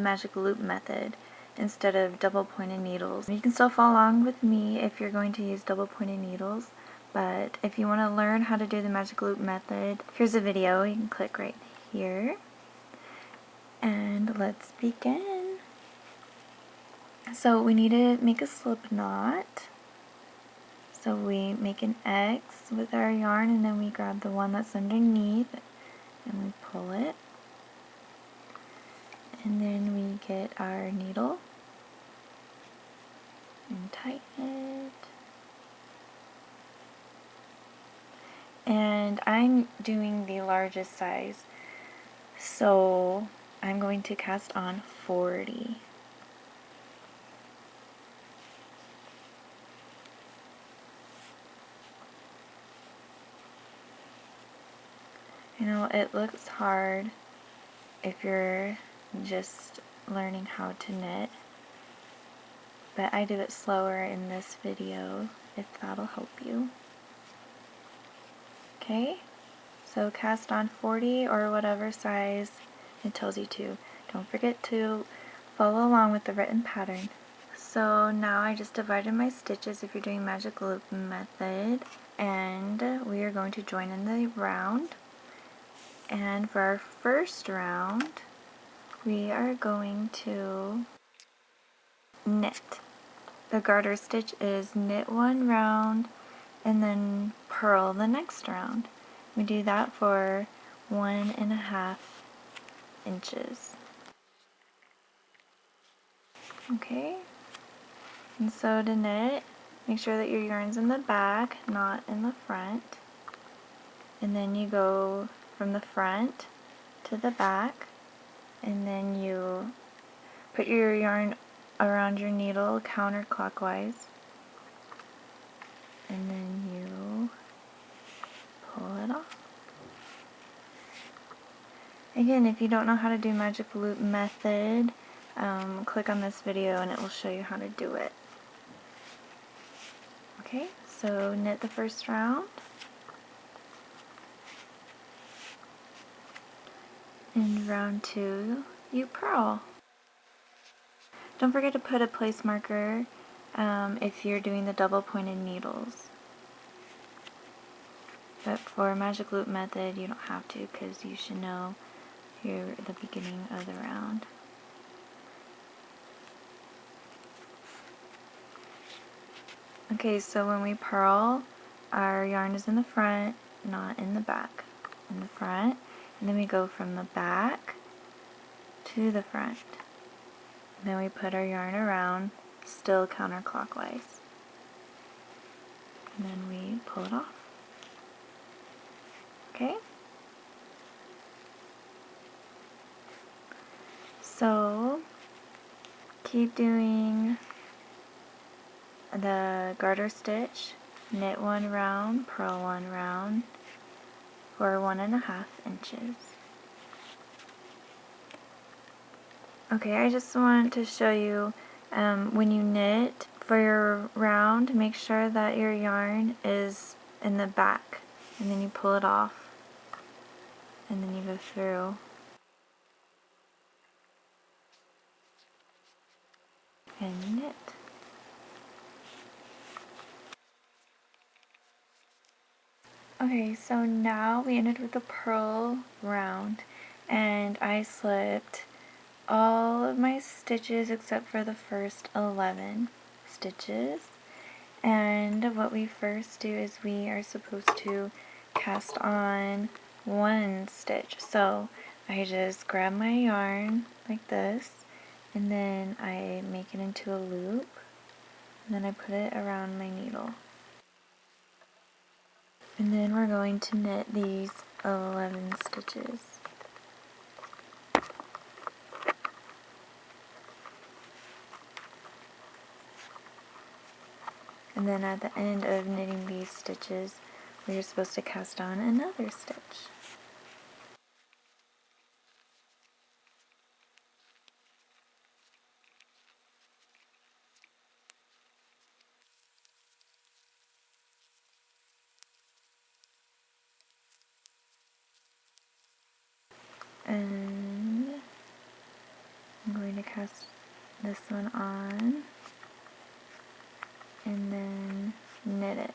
magic loop method instead of double pointed needles. You can still follow along with me if you're going to use double pointed needles, but if you want to learn how to do the magic loop method, here's a video. You can click right here, and let's begin. So we need to make a slip knot. So we make an X with our yarn, and then we grab the one that's underneath and we pull it. And then we get our needle and tighten it. And I'm doing the largest size, so I'm going to cast on 40. You know, it looks hard if you're just learning how to knit, but I do it slower in this video if that'll help you. Okay, so cast on 40 or whatever size it tells you to. Don't forget to follow along with the written pattern. So now I just divided my stitches if you're doing magic loop method, and we are going to join in the round. And for our first round, we are going to knit. The garter stitch is knit one round and then purl the next round. We do that for 1.5 inches. Okay, and so to knit, make sure that your yarn's in the back, not in the front. And then you go from the front to the back, and then you put your yarn around your needle counterclockwise, and then you pull it off. Again, if you don't know how to do magic loop method, click on this video and it will show you how to do it. Okay, so knit the first round. In round 2, you purl. Don't forget to put a place marker if you're doing the double pointed needles. But for magic loop method, you don't have to, because you should know here at the beginning of the round. Okay, so when we purl, our yarn is in the front, not in the back. In the front, and then we go from the back to the front. And then we put our yarn around, still counterclockwise. And then we pull it off. Okay? So, keep doing the garter stitch, knit one round, purl one round for 1.5 inches. Okay, I just want to show you when you knit for your round, make sure that your yarn is in the back, and then you pull it off, and then you go through and knit. Okay, so now we ended with the purl round, and I slipped all of my stitches except for the first 11 stitches. And what we first do is we are supposed to cast on 1 stitch. So I just grab my yarn like this, and then I make it into a loop, and then I put it around my needle. And then we're going to knit these 11 stitches. And then at the end of knitting these stitches, we're supposed to cast on another stitch. And I'm going to cast this one on and then knit it.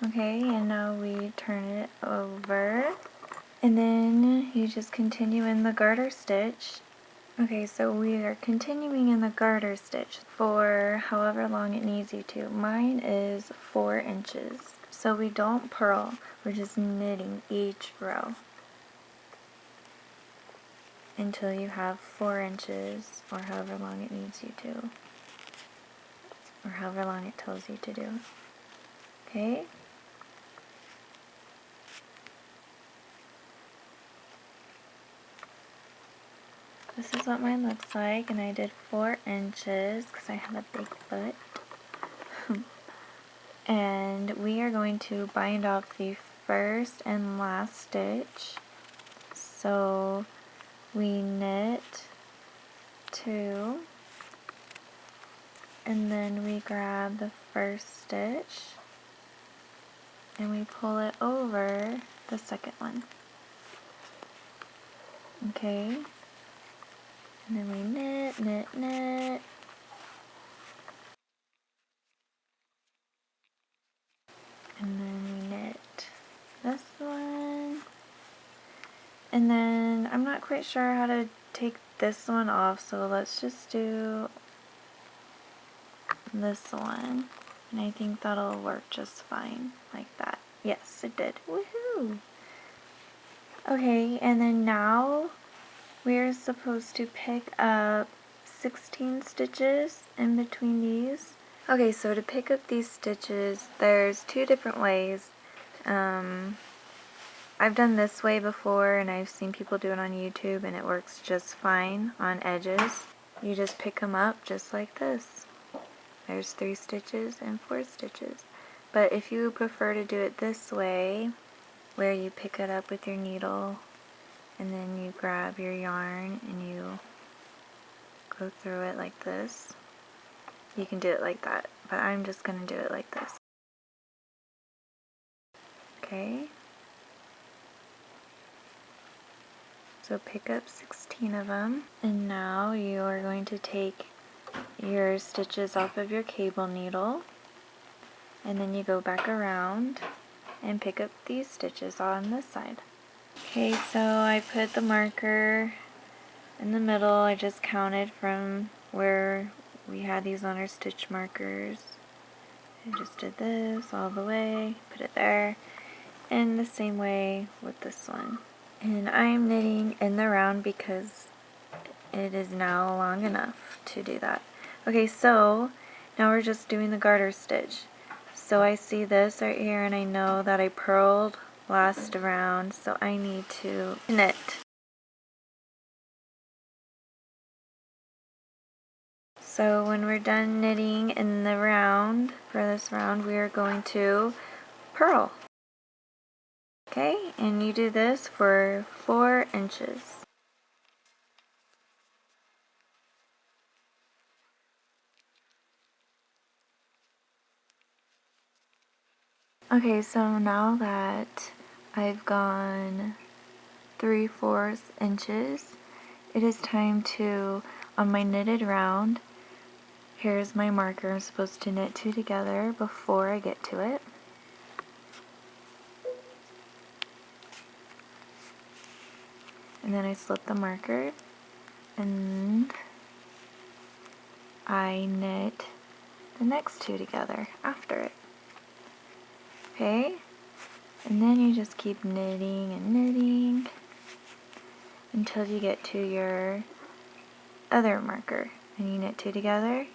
Okay, and now we turn it over and then you just continue in the garter stitch. Okay, so we are continuing in the garter stitch for however long it needs you to. Mine is 4 inches. So we don't purl, we're just knitting each row until you have 4 inches or however long it needs you to, or however long it tells you to do. Okay? This is what mine looks like, and I did 4 inches because I have a big foot. And we are going to bind off the first and last stitch. So we knit 2, and then we grab the first stitch and we pull it over the second one. Okay? And then we knit, knit, knit. And then we knit this one. And then I'm not quite sure how to take this one off, so let's just do this one. And I think that'll work just fine, like that. Yes, it did. Woohoo! Okay, and then now we're supposed to pick up 16 stitches in between these. Okay, so to pick up these stitches, there's 2 different ways. I've done this way before and I've seen people do it on YouTube and it works just fine on edges. You just pick them up just like this. There's 3 stitches and 4 stitches. But if you prefer to do it this way, where you pick it up with your needle and then you grab your yarn and you go through it like this, you can do it like that, but I'm just going to do it like this. Okay? So pick up 16 of them, and now you are going to take your stitches off of your cable needle, and then you go back around and pick up these stitches on this side. Okay, so I put the marker in the middle. I just counted from where we had these on our stitch markers. I just did this all the way, put it there, and the same way with this one. And I'm knitting in the round because it is now long enough to do that. Okay, so now we're just doing the garter stitch. So I see this right here and I know that I purled last round, so I need to knit. So when we're done knitting in the round, for this round, we are going to purl. Okay, and you do this for 4 inches. Okay, so now that I've gone 3/4 inches, it is time to, on my knitted round, here's my marker. I'm supposed to knit 2 together before I get to it. And then I slip the marker and I knit the next 2 together after it. Okay? And then you just keep knitting and knitting until you get to your other marker. And you knit 2 together,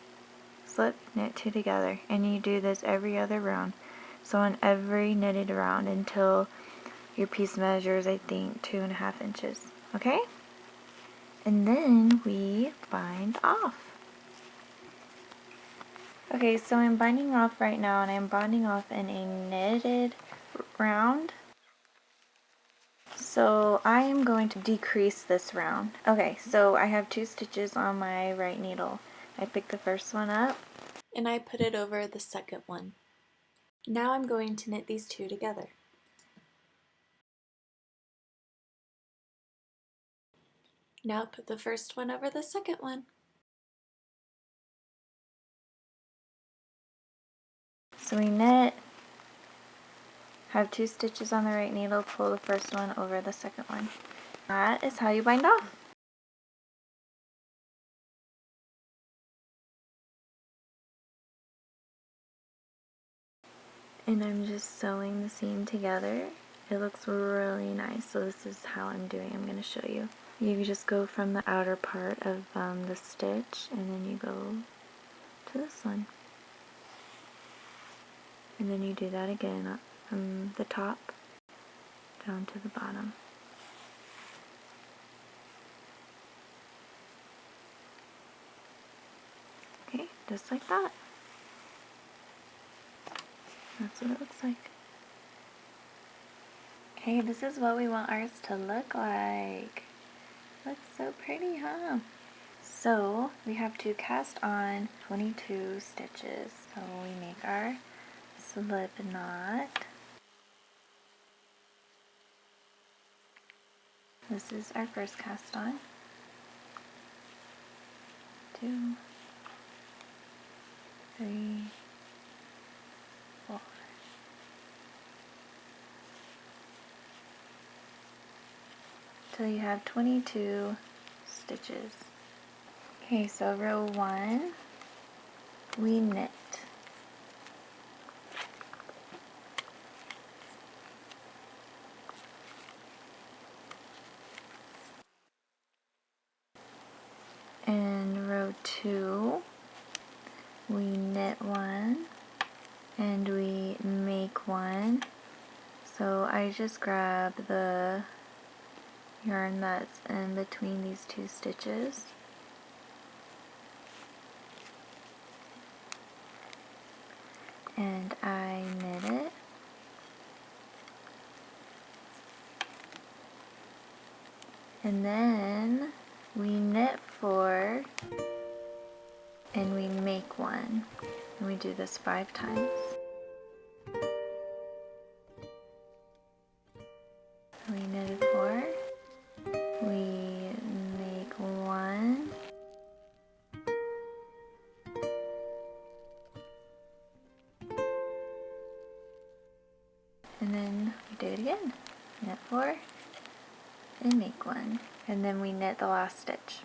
slip, knit 2 together. And you do this every other round. So on every knitted round until your piece measures, I think, 2.5 inches. Okay? And then we bind off. Okay, so I'm binding off right now, and I'm binding off in a knitted round. So I am going to decrease this round. Okay, so I have 2 stitches on my right needle. I pick the first one up and I put it over the second one. Now I'm going to knit these 2 together. Now put the first one over the second one. So we knit, have 2 stitches on the right needle, pull the first one over the second one. That is how you bind off. And I'm just sewing the seam together. It looks really nice, so this is how I'm doing. I'm going to show you. You just go from the outer part of the stitch, and then you go to this one. And then you do that again up from the top down to the bottom. Okay, just like that. That's what it looks like. Okay, this is what we want ours to look like. Looks so pretty, huh? So we have to cast on 22 stitches. So we make our slip knot. This is our first cast on. 2, 3, 4. Till you have 22 stitches. Okay, so row 1, we knit. And row 2, we knit 1 and we make 1. So I just grab the yarn that's in between these 2 stitches. And I knit it. And then we knit 4 and we make 1. And we do this 5 times. We knitted 4. We make 1. And then we do it again. Knit 4 and make 1. And then we knit the last stitch.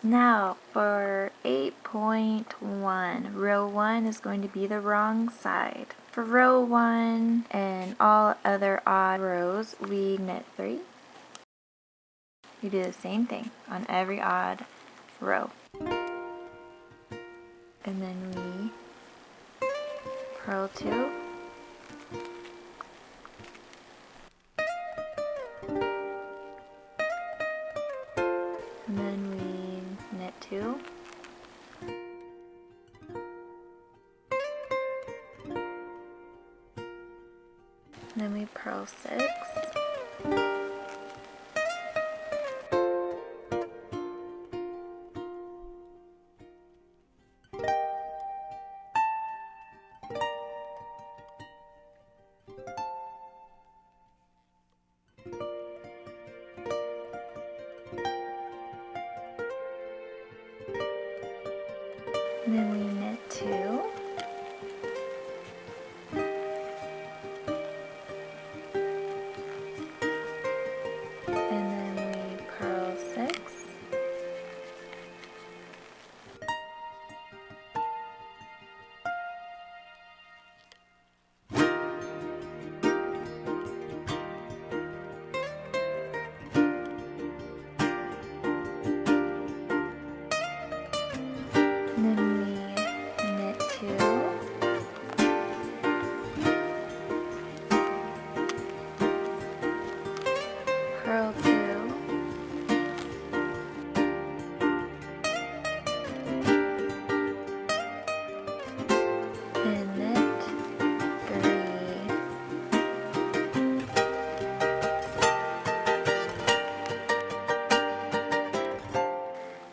Now for 8.1, row 1 is going to be the wrong side. For row 1 and all other odd rows, we knit 3. We do the same thing on every odd row. And then we purl 2. And then we knit 2. And then we purl 6. And then we knit 2. And then we purl 6. And then we knit 2. Purl 2. And knit 3.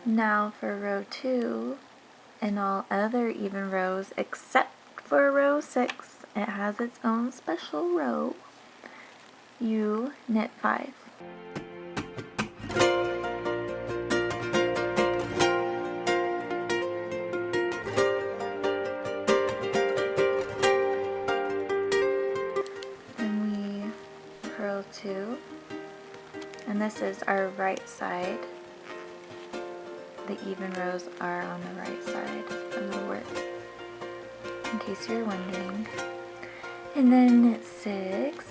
Now for row 2 and all other even rows except for row 6, it has its own special row. You knit 5. this is our right side. The even rows are on the right side of the work, in case you're wondering. And then knit 6.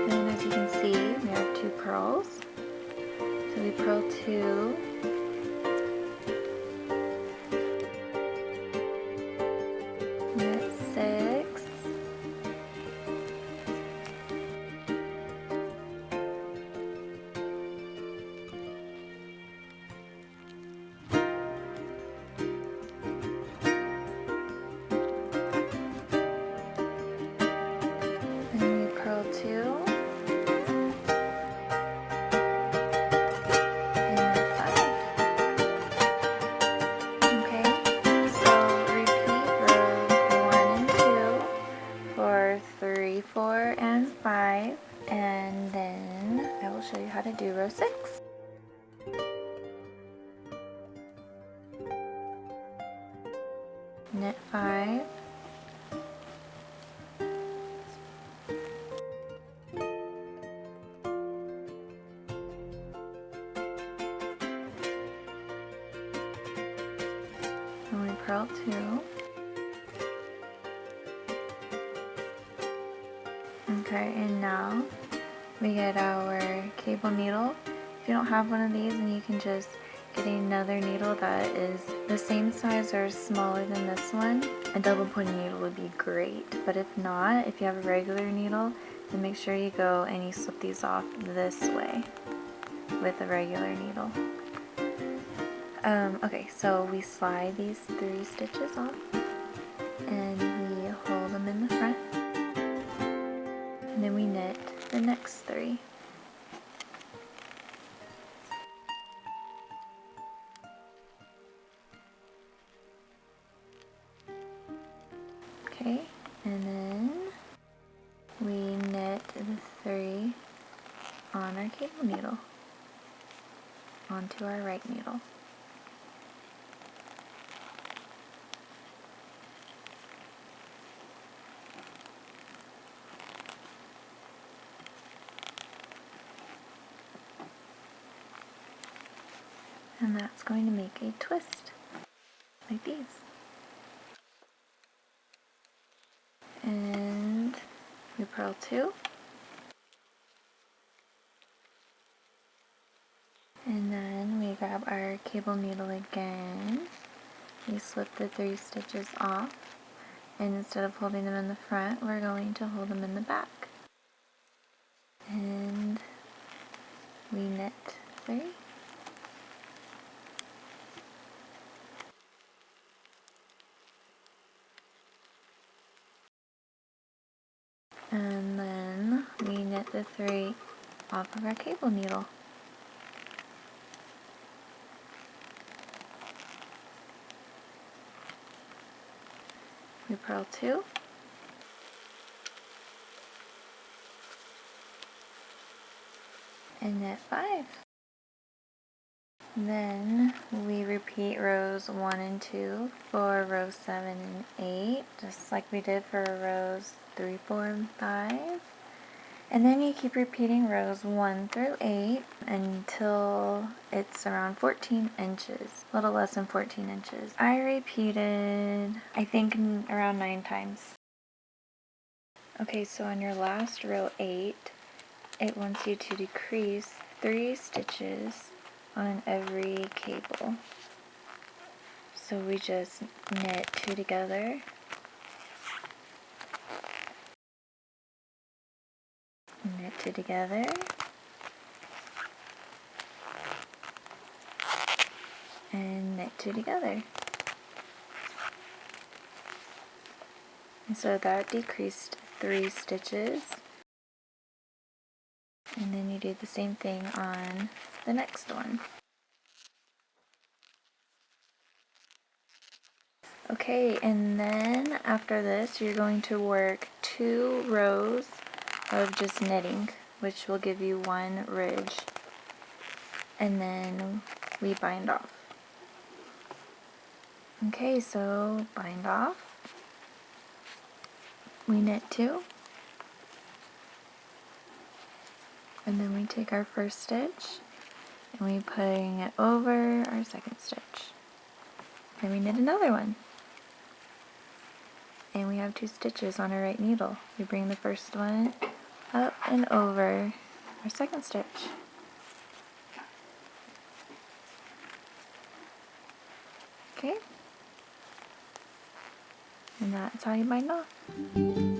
And as you can see, we have 2 purls. So we purl 2. Knit 6. And we purl 2. And knit 5. Okay, so repeat rows 1 and 2 for 3, 4, and 5. And then I will show you how to do row 6. Knit 5. And we purl 2. Okay, and now we get our cable needle. If you don't have one of these, then you can just get another needle that is the same size or smaller than this one. A double pointed needle would be great, but if not, if you have a regular needle, then make sure you go and you slip these off this way with a regular needle. Okay, so we slide these 3 stitches off and we hold them in the front, and then we knit the next 3. Okay, and then we knit the 3 on our cable needle onto our right needle. And that's going to make a twist, like these. And we purl 2. And then we grab our cable needle again. We slip the 3 stitches off. And instead of holding them in the front, we're going to hold them in the back. And we knit 3. And then we knit the 3 off of our cable needle. We purl 2. And knit 5. Then we repeat rows 1 and 2 for rows 7 and 8, just like we did for rows 3, 4, and 5. And then you keep repeating rows 1 through 8 until it's around 14 inches, a little less than 14 inches. I repeated, I think, around 9 times. Okay, so on your last row 8, it wants you to decrease 3 stitches on every cable. So we just knit 2 together, knit 2 together, and knit 2 together. And so that decreased 3 stitches. And then you do the same thing on the next one. Okay, and then after this you're going to work 2 rows of just knitting, which will give you 1 ridge. And then we bind off. Okay, so bind off. We knit 2. And then we take our first stitch and we putting it over our second stitch. Then we knit another one. And we have 2 stitches on our right needle. We bring the first one up and over our second stitch. Okay? And that's how you bind off.